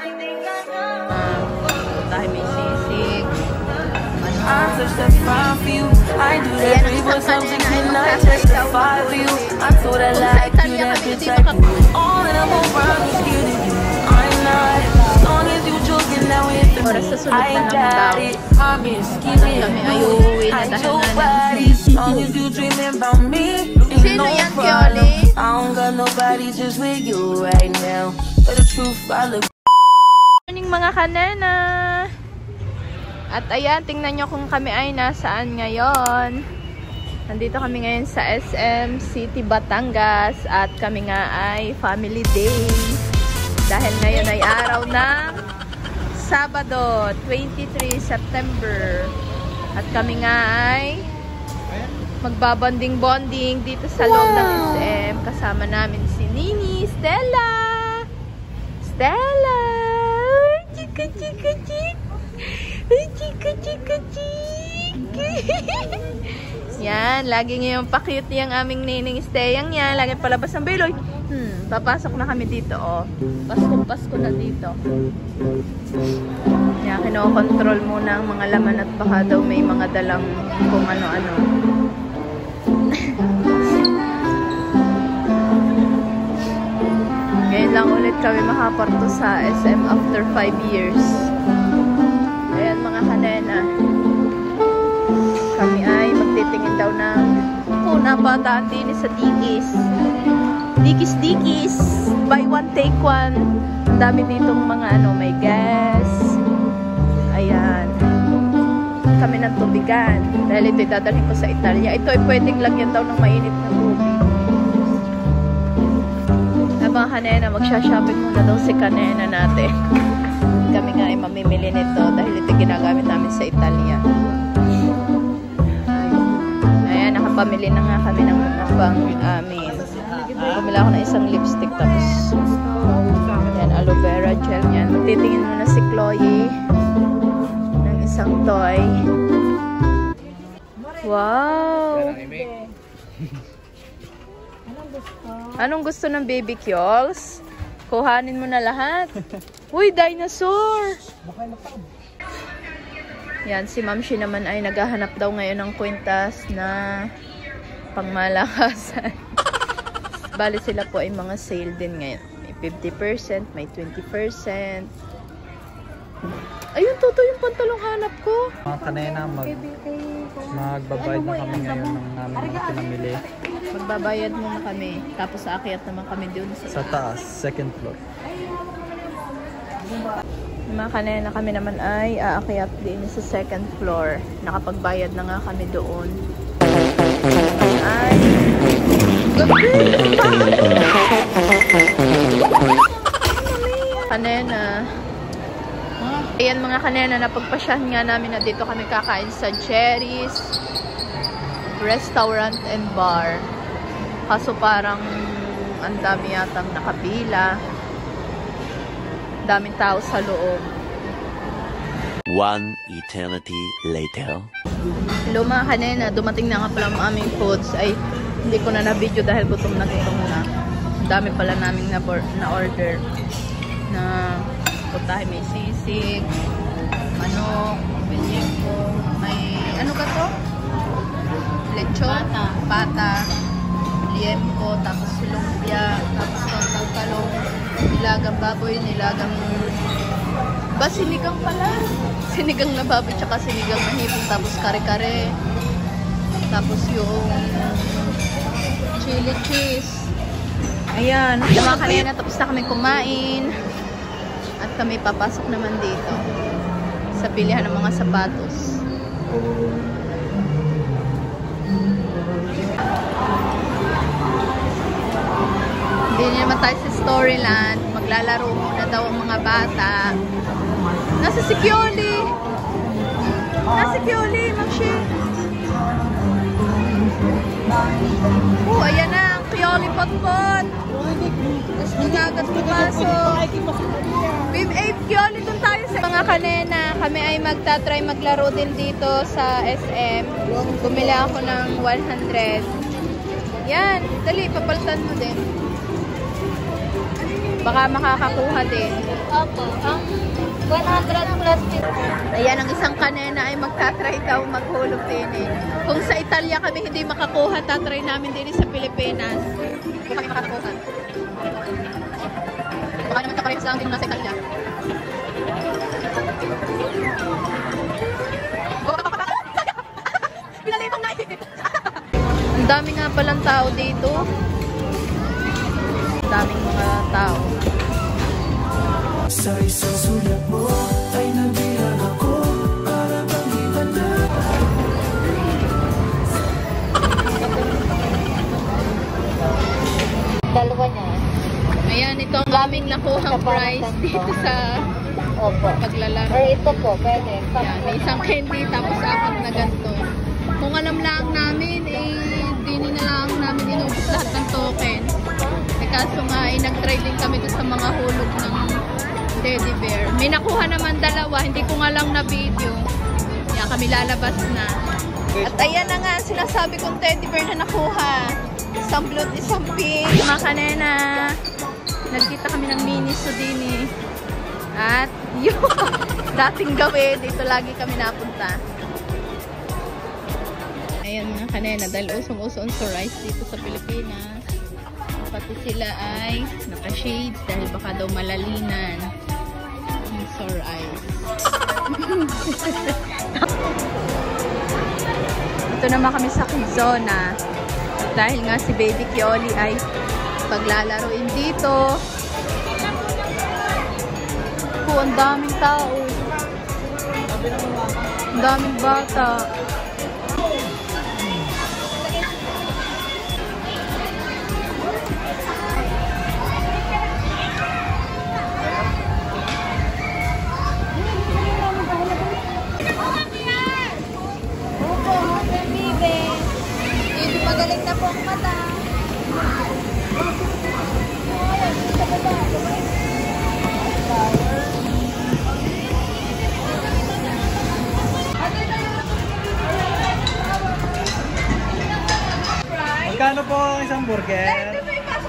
Dahil may sisig. I do that 3 times a night, testify for you. I told that lie to that bitch I do it all and I'm around to get it. I'm not, as long as you joking now with the I got it. I'm in skinny, I your body. As long as you dreaming about me, ain't no problem. I don't got nobody just with you right now. But the truth, I look. Morning mga kanena. At ayan, tingnan nyo kung kami ay nasaan ngayon. Nandito kami ngayon sa SM City, Batangas. At kami nga ay family day. Dahil ngayon ay araw ng Sabado, 23 September. At kami nga ay magbabonding-bonding dito sa loob ng SM. Kasama namin si Nini, Stella! Stella! Chika-chika-chika! Yan, lagi ngayong pa-cute yung aming nining stayang yan. Lagi palabas ng biloy. Papasok na kami dito, oh. Pasko na dito. Yan, kinokontrol muna ang mga laman at baka daw may mga dalang kung ano-ano. Ngayon lang ulit kami makaparto sa SM after 5 years. Ayan mga kanena, kami ay magtitingin daw ng una bataan din sa Dikis. Dikis, buy one take one. Ang dami ditong mga ano, may gas. Ayan, kami ng tubigan dahil ito dadalhin ko sa Italia. Ito ay pwedeng lagyan daw ng mainit na tubig. Mga kanena, magsha-shopping muna daw si kanena natin. Kami nga ay mamimili nito dahil ito ginagamit namin sa Italia. Ayan, nakapamili na nga kami ng mga pang amin. Bumila ako ng isang lipstick tapos ayan, aloe vera gel yan. Titingin muna si Chloe ng isang toy. Wow! Anong gusto ng baby Kyols? Kuhanin mo na lahat. Uy, dinosaur! Yan, si Mamshi naman ay naghahanap daw ngayon ng kwintas na pangmalakasan. Bali sila po ay mga sale din ngayon. May 50%, may 20%. Ayun, Toto, yung pantalong hanap ko. Mga kanena, magbabayad na kami ngayon ng namin mga pinamili. Magbabayad muna kami. Tapos aakyat naman kami dun sa taas, second floor. Mga kanena, kami naman ay aakyat din sa second floor. Nakapagbayad na nga kami doon. Ay! Kanena. Ayan mga kanena, napagpasyahan nga namin na dito kami kakain sa Jerry's Restaurant and Bar. Kaso parang ang dami yatang nakapila. Daming tao sa loob. One eternity later. Hello mga kanena, dumating na nga pala ang aming foods. Ay, hindi ko na na-video dahil gutom na. Ang dami pala naming na-order. Na putahe, may sisig, manok, may ano ka to? Lechon, pata, liempo, tapos lumpia, tapos talong, nilagang baboy, nilagang sinigang pala. Sinigang na baboy, tsaka sinigang na hipon, tapos kare-kare. Tapos yung chili cheese. Ayan, mga kanina, tapos na kami kumain. At kami papasok naman dito sa pilihan ng mga sapatos. Hindi naman tayo sa Storyland. Maglalaro muna daw ang mga bata. Nasa si Kyoli! Nasa Kyoli, Mamshi! Ayan na, ang Kyoli potpot! Tapos nagagat pumasok. Babe, Kyoli, dun tayo sa mga kanena. Kami ay magta-try maglaro din dito sa SM. Bumili ako ng 100. Yan, dali, papalitan mo din. Baka makakakuha din. Opo. Ang 100 plus 50. Ayan, ang isang kanena ay magtatry daw maghulog din eh. Kung sa Italia kami hindi makakuha, tatry namin din sa Pilipinas. Hindi kami makakuha. Baka naman kaparehas lang din nasa Italia. Pinalipang na eh. Ang dami nga palang tao dito. Ang daming mga tao. Sa isang sulat mo ay nabilang ako para bang iba na. Dalawa niya. Ayan, ito ang aming nakuhang prize dito sa Opo. paglalaro. Or ito po, pwede. Yan, may isang candy tapos apat na ganito. Kung alam lang namin, dini na lang namin inubos lahat ng token. Kaso nga, nag-try din kami doon sa mga hulog ng teddy bear. May nakuha naman dalawa, hindi ko nga lang na video. Yan, kami lalabas na. At ayan na nga, sinasabi kong teddy bear na nakuha. Isang blue, isang pink. Mga kanena, nagkita kami ng Miniso din eh. At yun, dating gawin, dito lagi kami napunta. Ayan mga kanena, dahil usong-usong sa rice dito sa Pilipinas. Pati sila ay naka-shades dahil baka daw malalinan yung sore eyes. Ito naman kami sa Quezona. Dahil nga si Baby Kioli ay paglalaroin dito. Ang daming tao. Ang daming bata. Magaling na po ang mata. Magkano po ang isang burger?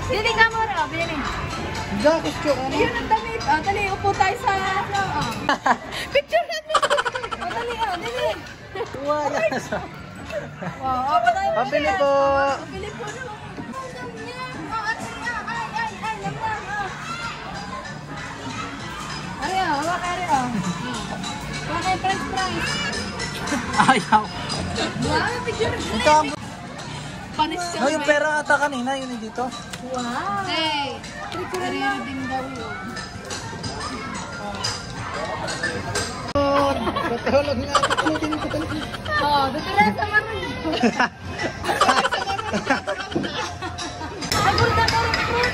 Dili ka mo rin. Dili. Dakos ko. Ayun ang damit. Dali, upo tayo sa... Picture natin. Dali. Dili. Wala sa... Wow, patay mo. Pabili po. Pabili po na. Ariyo, hawak ariyo. Bakit french fries? Ayaw. Wow, picture. Ito ang... Panis siya. No, yung pera ata kanina, yun yung dito. Wow. Hey, reading daw yun. Patulog nga. Patulogin ko talaga. Oh, dito lang sa marun. Ay, burda ka rin fruit.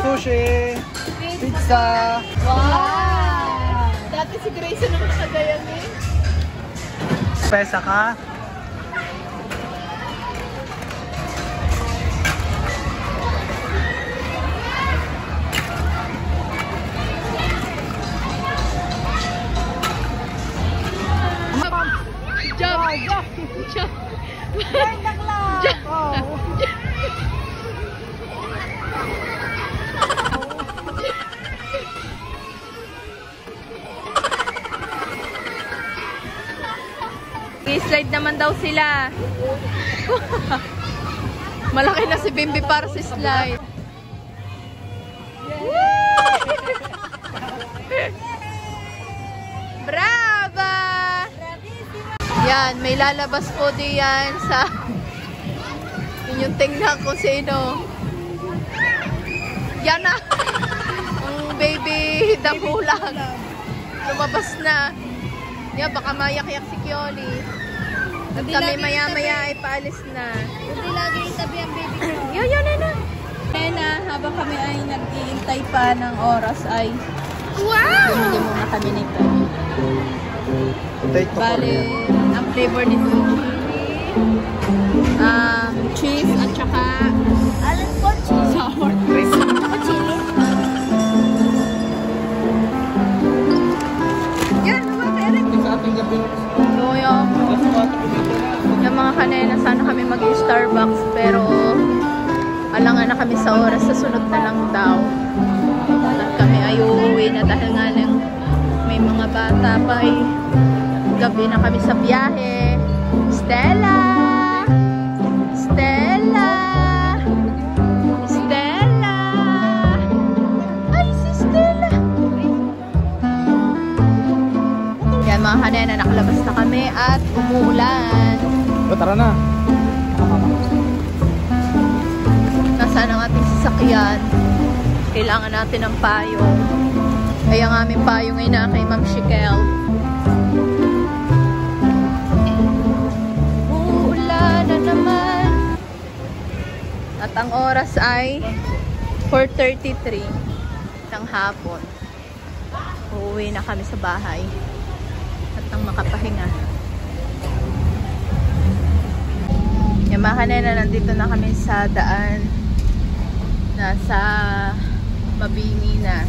Sushi. Pizza. Wow. Dati si Grace naman nakagayan eh. Pesa ka. Jump! Ay, nakla. Oh. I-slide naman daw sila. Malaki na si Bimbi para sa slide. Brava! Yan, may lalabas po diyan sa inyong tingnan kung sino. Yan na! Ang baby damulang. Lumabas na. Yan, baka mayak-yak si Kioli. At kami maya-maya ay paalis na. Hindi lagi itabi ang baby ko. Yan na. Kaya na, habang kami ay nag-iintay pa ng oras ay bumili muna kami nito. Bale, ang flavor nito chili, cheese at saka Alam ko, chili. sour. Ako chili. Yan, naman, Eric. So, yung kanina sana kami mag-Starbucks pero alangan na kami sa oras, sa sunod na lang daw. At kami ay uuwi na dahil nga nang may mga bata pa ay gabi na kami sa biyahe. Stella! Stella! Stella! Ay, si Stella! Yan mga kanina, nakalabas na kami at umuulan. Tara na. Nasaan ang ating sasakyan? Kailangan natin ng payong. Ay, ang aming payong ay na kay Ma'am Shikel. Uulan na naman. At ang oras ay 4:33 ng hapon. Uuwi na kami sa bahay. At nang makapahinga. Yung mga kanina, nandito na kami sa daan. Nasa Mabini na.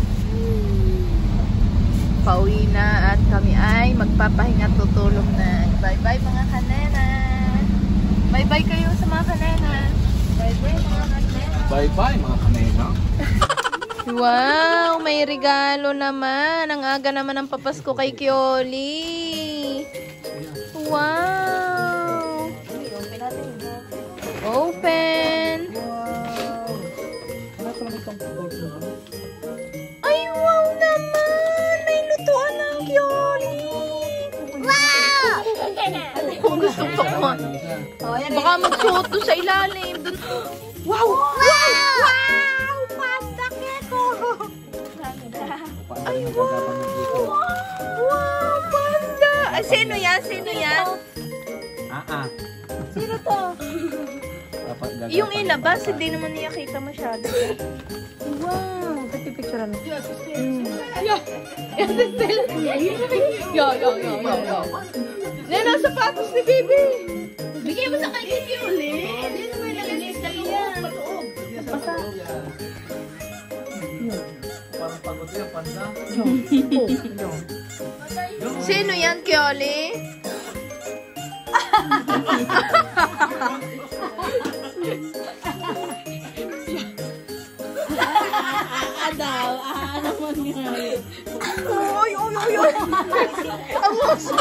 Pauwi na at kami ay magpapahinga, tutulog na. Bye-bye mga kanena. Bye-bye kayo sa mga kanena. Bye-bye mga kanena. Bye-bye mga kanena. Wow, may regalo naman. Ang aga naman ng papasko kay Kioli. Wow. Open. Ay, wow naman. May lutuan ng Kioli. Wow. Kung gusto ko ko. Baka magsuot doon sa ilalim. Dun. Wow. Wow. Panda keko. Ay, wow. Wow, panda. Ay, sino yan? Sino yan? Sino to? Yung inabas, hindi naman niya kita masyado. Wow. Pati-picture ano? Yo, Nena, sapatos ni Bibi. Bigay mo sa kay Bibi ulit. Hindi naman nalagay sa loob. Basta. Parang pagod yan, panda. Sino yan, Kioli? Daw, ano mo nga? Oy. Ang oso.